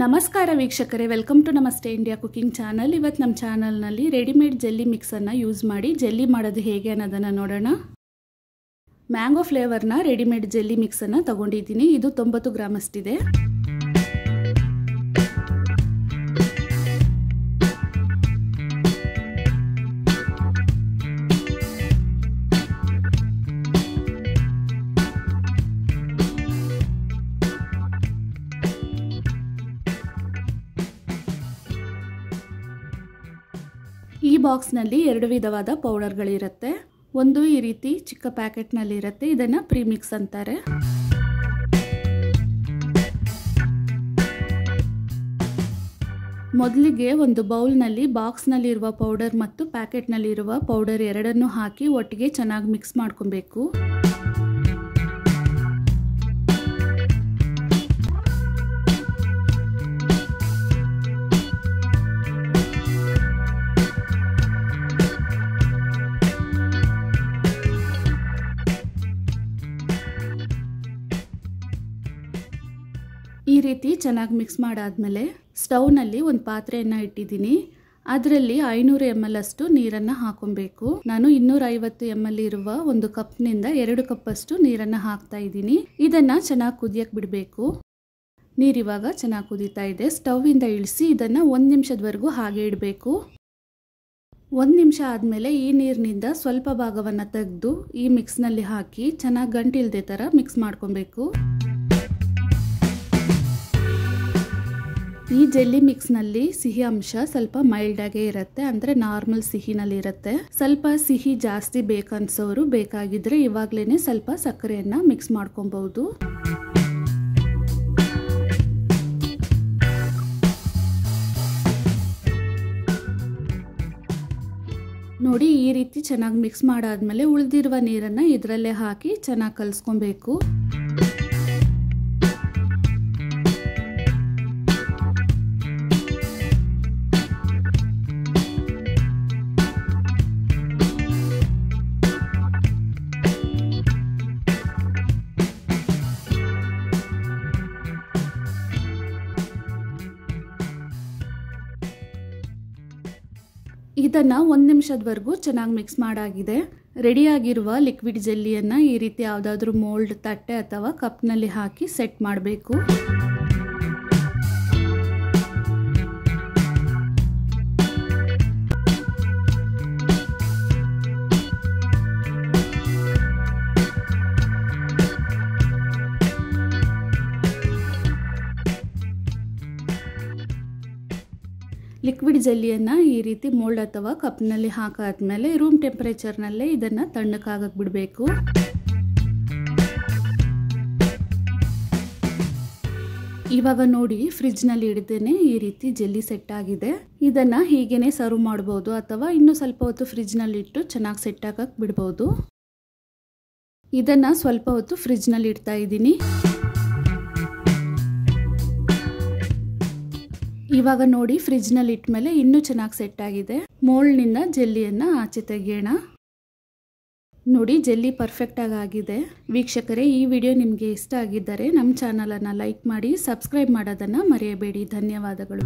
ನಮಸ್ಕಾರ ವೀಕ್ಷಕರೇ, welcome to ನಮಸ್ತೆ ಇಂಡಿಯಾ ಕುಕಿಂಗ್ ಚಾನಲ್. ಇವತ್ತು ನಮ್ಮ ಚಾನಲ್ನಲ್ಲಿ ರೆಡಿಮೇಡ್ ಜೆಲ್ಲಿ ಮಿಕ್ಸನ್ನು ಯೂಸ್ ಮಾಡಿ ಜೆಲ್ಲಿ ಮಾಡೋದು ಹೇಗೆ ಅನ್ನೋದನ್ನು ನೋಡೋಣ. ಮ್ಯಾಂಗೋ ಫ್ಲೇವರ್ನ ರೆಡಿಮೇಡ್ ಜೆಲ್ಲಿ ಮಿಕ್ಸನ್ನು ತಗೊಂಡಿದ್ದೀನಿ. ಇದು 90 ಗ್ರಾಮ್ ಅಷ್ಟಿದೆ. ಈ ಬಾಕ್ಸ್ನಲ್ಲಿ 2 ವಿಧವಾದ ಪೌಡರ್ಗಳಿರುತ್ತೆ. ಒಂದು ಈ ರೀತಿ ಚಿಕ್ಕ ಪ್ಯಾಕೆಟ್ನಲ್ಲಿ ಇರುತ್ತೆ, ಇದನ್ನು ಪ್ರೀಮಿಕ್ಸ್ ಅಂತಾರೆ. ಮೊದಲಿಗೆ ಒಂದು ಬೌಲ್ನಲ್ಲಿ ಬಾಕ್ಸ್ನಲ್ಲಿರುವ ಪೌಡರ್ ಮತ್ತು ಪ್ಯಾಕೆಟ್ನಲ್ಲಿರುವ ಪೌಡರ್ ಎರಡನ್ನೂ ಹಾಕಿ ಒಟ್ಟಿಗೆ ಚೆನ್ನಾಗಿ ಮಿಕ್ಸ್ ಮಾಡ್ಕೊಬೇಕು. ಈ ರೀತಿ ಚೆನ್ನಾಗಿ ಮಿಕ್ಸ್ ಮಾಡಾದ್ಮೇಲೆ ಸ್ಟವ್ನಲ್ಲಿ ಒಂದು ಪಾತ್ರೆಯನ್ನು ಇಟ್ಟಿದ್ದೀನಿ. ಅದರಲ್ಲಿ 500 ml ಅಷ್ಟು ನೀರನ್ನು ಹಾಕೊಬೇಕು. ನಾನು 250 ml ಇರುವ ಒಂದು ಕಪ್ನಿಂದ 2 ಕಪ್ ಅಷ್ಟು ನೀರನ್ನು ಹಾಕ್ತಾ ಇದ್ದೀನಿ. ಇದನ್ನು ಚೆನ್ನಾಗಿ ಕುದಿಯಕ್ಕೆ ಬಿಡಬೇಕು. ನೀರಿವಾಗ ಚೆನ್ನಾಗಿ ಕುದೀತಾ ಇದೆ. ಸ್ಟವ್ವಿಂದ ಇಳಿಸಿ ಇದನ್ನು 1 ನಿಮಿಷದವರೆಗೂ ಹಾಗೆ ಇಡಬೇಕು. 1 ನಿಮಿಷ ಆದಮೇಲೆ ಈ ನೀರಿನಿಂದ ಸ್ವಲ್ಪ ಭಾಗವನ್ನು ತೆಗೆದು ಈ ಮಿಕ್ಸ್ನಲ್ಲಿ ಹಾಕಿ ಚೆನ್ನಾಗಿ ಗಂಟಿಲ್ದೇ ಥರ ಮಿಕ್ಸ್ ಮಾಡ್ಕೊಬೇಕು. ಈ ಜೆಲ್ಲಿ ಮಿಕ್ಸ್ನಲ್ಲಿ ಸಿಹಿ ಅಂಶ ಸ್ವಲ್ಪ ಮೈಲ್ಡಾಗೇ ಇರುತ್ತೆ, ಅಂದರೆ ನಾರ್ಮಲ್ ಸಿಹಿನಲ್ಲಿರುತ್ತೆ. ಸ್ವಲ್ಪ ಸಿಹಿ ಜಾಸ್ತಿ ಬೇಕನ್ಸೋರು ಬೇಕಾಗಿದ್ರೆ ಇವಾಗಲೇ ಸ್ವಲ್ಪ ಸಕ್ಕರೆಯನ್ನು ಮಿಕ್ಸ್ ಮಾಡ್ಕೊಬಹುದು. ನೋಡಿ, ಈ ರೀತಿ ಚೆನ್ನಾಗಿ ಮಿಕ್ಸ್ ಮಾಡಾದ್ಮೇಲೆ ಉಳಿದಿರುವ ನೀರನ್ನು ಇದರಲ್ಲೇ ಹಾಕಿ ಚೆನ್ನಾಗಿ ಕಲಿಸ್ಕೊಬೇಕು. ಇದನ್ನು 1 ನಿಮಿಷದವರೆಗೂ ಚೆನ್ನಾಗಿ ಮಿಕ್ಸ್ ಮಾಡಾಗಿದೆ. ರೆಡಿಯಾಗಿರುವ ಲಿಕ್ವಿಡ್ ಜೆಲ್ಲಿಯನ್ನು ಈ ರೀತಿ ಯಾವುದಾದ್ರೂ ಮೋಲ್ಡ್, ತಟ್ಟೆ ಅಥವಾ ಕಪ್ನಲ್ಲಿ ಹಾಕಿ ಸೆಟ್ ಮಾಡಬೇಕು. ಲಿಕ್ವಿಡ್ ಜೆಲ್ಲಿಯನ್ನು ಈ ರೀತಿ ಮೋಲ್ಡ್ ಅಥವಾ ಕಪ್ನಲ್ಲಿ ಹಾಕಾದ್ಮೇಲೆ ರೂಮ್ ಟೆಂಪರೇಚರ್ನಲ್ಲೇ ಇದನ್ನು ತಣ್ಣಕ್ಕಾಗಕ್ಕೆ ಬಿಡಬೇಕು. ಇವಾಗ ನೋಡಿ, ಫ್ರಿಜ್ನಲ್ಲಿ ಇಡ್ದೇನೆ ಈ ರೀತಿ ಜೆಲ್ಲಿ ಸೆಟ್ ಆಗಿದೆ. ಇದನ್ನು ಹೀಗೇನೆ ಸರ್ವ್ ಮಾಡ್ಬೋದು ಅಥವಾ ಇನ್ನೂ ಸ್ವಲ್ಪ ಹೊತ್ತು ಫ್ರಿಜ್ನಲ್ಲಿ ಇಟ್ಟು ಚೆನ್ನಾಗಿ ಸೆಟ್ ಆಗಕ್ಕೆ ಬಿಡ್ಬೋದು. ಇದನ್ನು ಸ್ವಲ್ಪ ಹೊತ್ತು ಫ್ರಿಜ್ನಲ್ಲಿ ಇಡ್ತಾ ಇದ್ದೀನಿ. ಇವಾಗ ನೋಡಿ, ಫ್ರಿಜ್ನಲ್ಲಿ ಇಟ್ಮೇಲೆ ಇನ್ನೂ ಚೆನ್ನಾಗಿ ಸೆಟ್ ಆಗಿದೆ. ಮೋಲ್ಡ್ನಿಂದ ಜೆಲ್ಲಿಯನ್ನು ಆಚೆ ತೆಗೆಯೋಣ. ನೋಡಿ, ಜೆಲ್ಲಿ ಪರ್ಫೆಕ್ಟಾಗಿ ಆಗಿದೆ. ವೀಕ್ಷಕರೇ, ಈ ವಿಡಿಯೋ ನಿಮಗೆ ಇಷ್ಟ ಆಗಿದ್ದರೆ ನಮ್ಮ ಚಾನಲನ್ನು ಲೈಕ್ ಮಾಡಿ, ಸಬ್ಸ್ಕ್ರೈಬ್ ಮಾಡೋದನ್ನು ಮರೆಯಬೇಡಿ. ಧನ್ಯವಾದಗಳು.